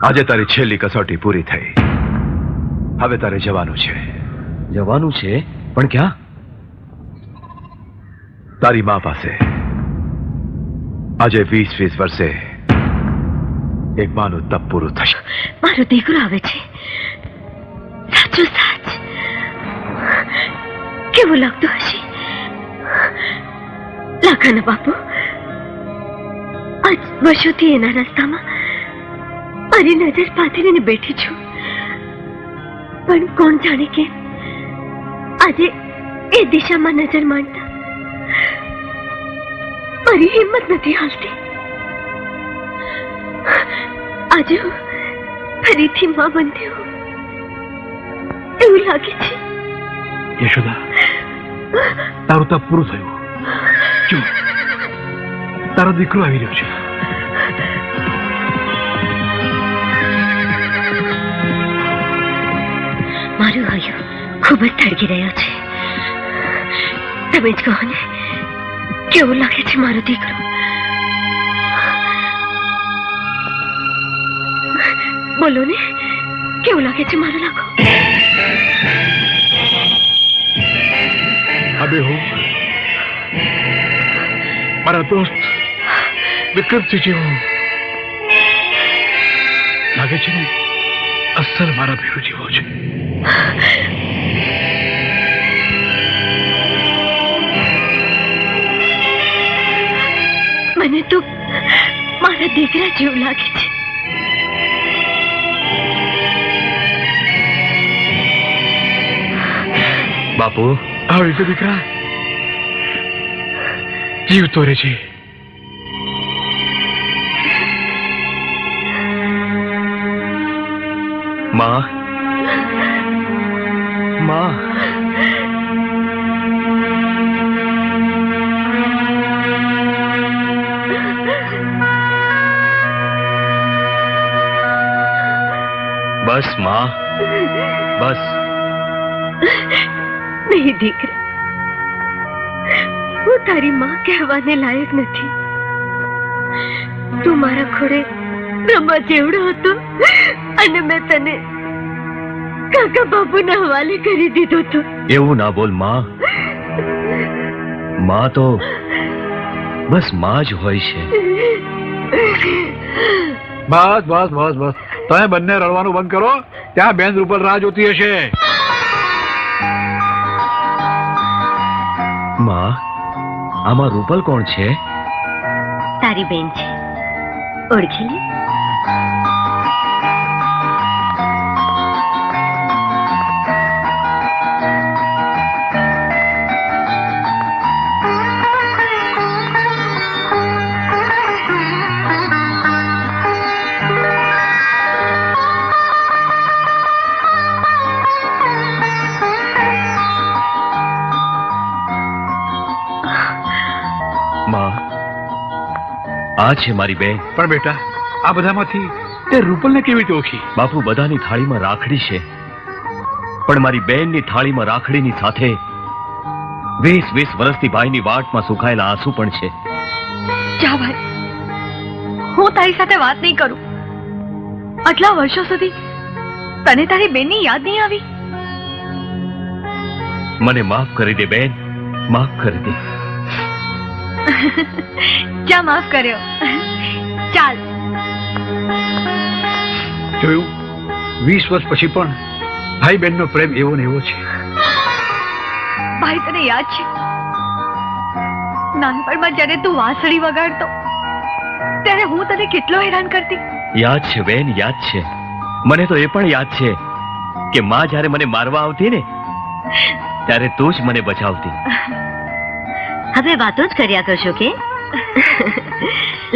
આજે તારી છેલ્લી કસોટી પૂરી થઈ. હવે તારે જવાનું છે. જવાનું છે? પણ ક્યાં? તારી મા પાસે. આજે 20 વર્ષે એક માનું તપ પૂરું થશે. મારો દીકરો આવે છે. સાચું સાચ કેવું લાગતું હશે? લાખાના બાપુ, આજ વર્ષોથી એના રસ્તામાં મારી નજર પાથરીને બેઠી છું, પણ કોણ જાણે કે આજે એ દિશામાં નજર માંડતા મારી હિંમત નથી હાલતી. આજે હું ફરીથી માં બનતી હું એવું લાગે છે. યશોદા, તારું તપ પૂરું થયું. જો તારો દીકરો આવી રહ્યો છે. મારું હૈયું ખૂબ જ તડકી રહ્યો છે. તમે જ કહો ને, કેવું લાગે છે મારો દીકરો? બોલો ને, કેવું લાગે છે મારો લાખો? હવે હું મારા દોસ્ત વિક્રમસિંહ જેવો લાગે છે ને? અસલ મારા ભેરુ જેવો છે. મને તો મારા દીકરા જેવું લાગે છે. બાપુ, આવી તો દીકરા જીવતો રહે છે. માં, માં, બસ માં, બસ. નહીં દીકરા, હું તારી માં કહેવાને લાયક નથી. તું મારા ખોળે રમવા જેવડો હતો અને મેં તને કાકા બાપુના હવાલે કરી દીધો હતો. એવું ના બોલ માં. માં તો બસ માં જ હોય છે. બસ બસ બસ બસ, તમે બંને રડવાનું બંધ કરો. ત્યાં બેન રૂપલ રાહ જોતી હશે. માં, આમાં રૂપલ કોણ છે? તારી બેન છે, ઓળખી લે. આ છે મારી બેન. પણ બેટા, આ બધામાંથી તે રૂપલને કેવી રીતે ઓળખી? બાપુ, બધાની થાળીમાં રાખડી છે, પણ મારી બેનની થાળીમાં રાખડીની સાથે 20 વર્ષથી ભાઈની વાટમાં સુખાયેલા આંસુ પણ છે. જા ભાઈ, હું તારી સાથે વાત નહીં કરું. આટલા વર્ષો સુધી તને તારી બેનની યાદ નહીં આવી? મને માફ કરી દે બેન, માફ કરી દે. જા, માફ કર્યો. ચાલ. જોયું, 20 વર્ષ પછી પણ ભાઈ બહેનનો પ્રેમ એવો ને એવો છે. ભાઈ, તને યાદ છે નાનપણમાં જ્યારે તું વાંસળી વગાડતો ત્યારે હું તને કેટલો હેરાન કરતી? યાદ છે બેન, યાદ છે. મને તો એ પણ યાદ છે કે માં જ્યારે મને મારવા આવતી ને ત્યારે તું જ મને બચાવતી. હવે વાતો જ કર્યા કરશો કે?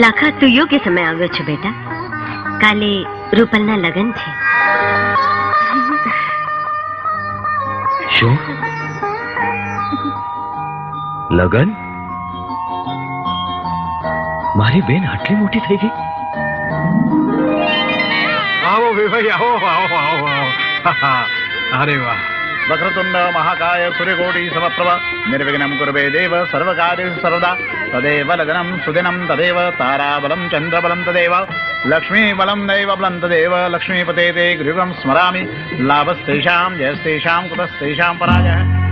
લાખા, તું યોગ્ય સમય આવ્યો છે બેટા. કાલે રૂપલના લગ્ન છે. શું લગન? મારી બેન આટલી મોટી થઈ ગઈ? આવો ભાઈ, આવો આવો આવો આવો. અરે વાહ. वक्रतुंड महाकाय सूर्यकोटि समप्रभ निर्विघ्नं कुर्वे देव सर्वकार्येषु सर्वदा तदेव लग्नं सुदिनं तदेव ताराबलं चन्द्रबलं तदेव लक्ष्मी बलं दैव बलं तदेव लक्ष्मीपते ते गृहं स्मरामि लाभस्तेषां जयस्तेषां कुतस्तेषां पराजयः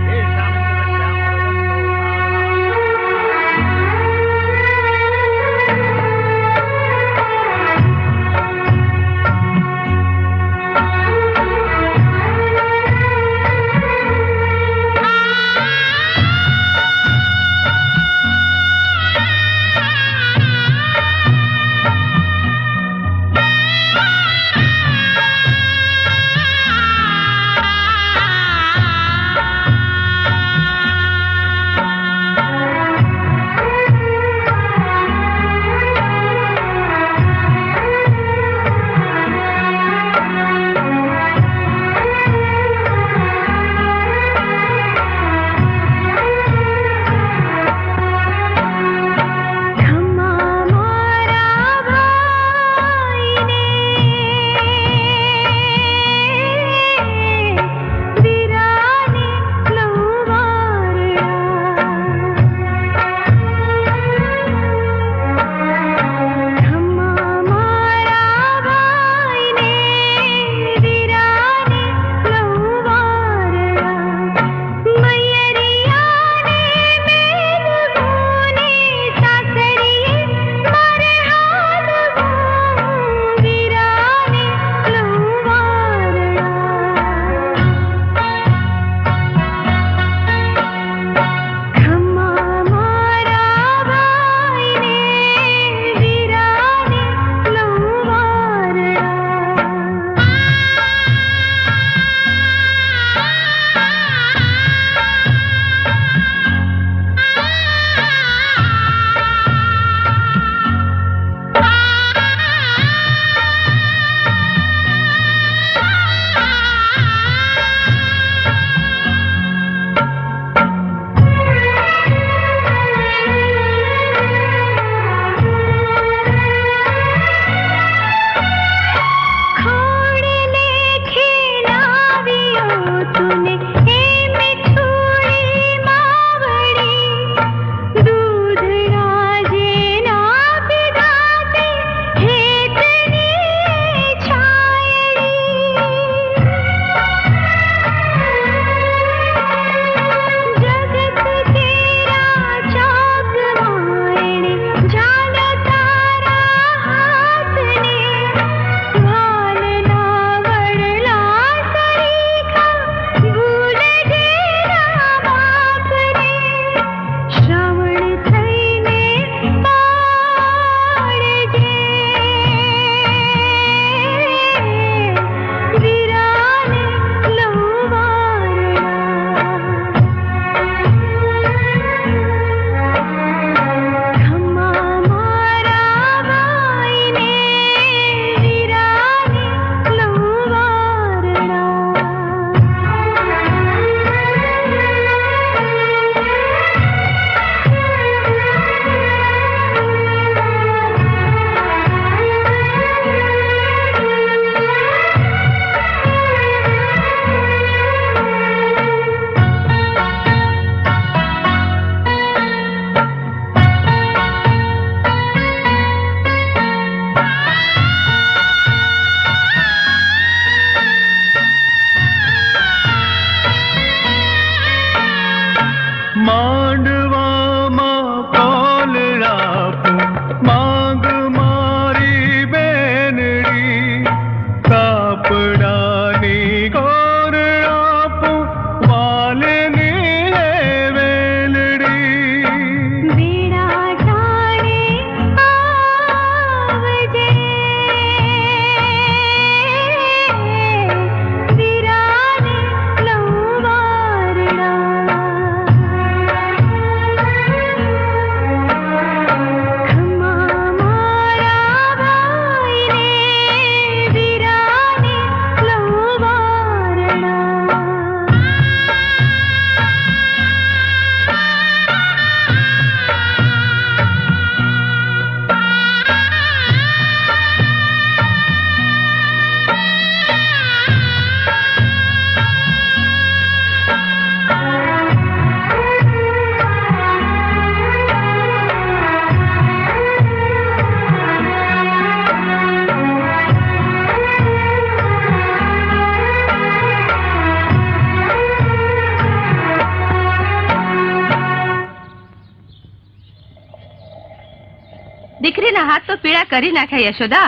દીકરીના હાથ તો પીળા કરી નાખ્યા યશોદા.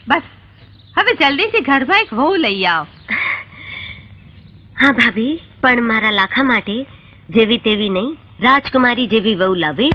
બસ હવે જલ્દીથી ઘરમાં એક વહુ લઈ આવ. હા ભાભી, પણ મારા લાખા માટે જેવી તેવી નહીં, રાજકુમારી જેવી વહુ લાવી.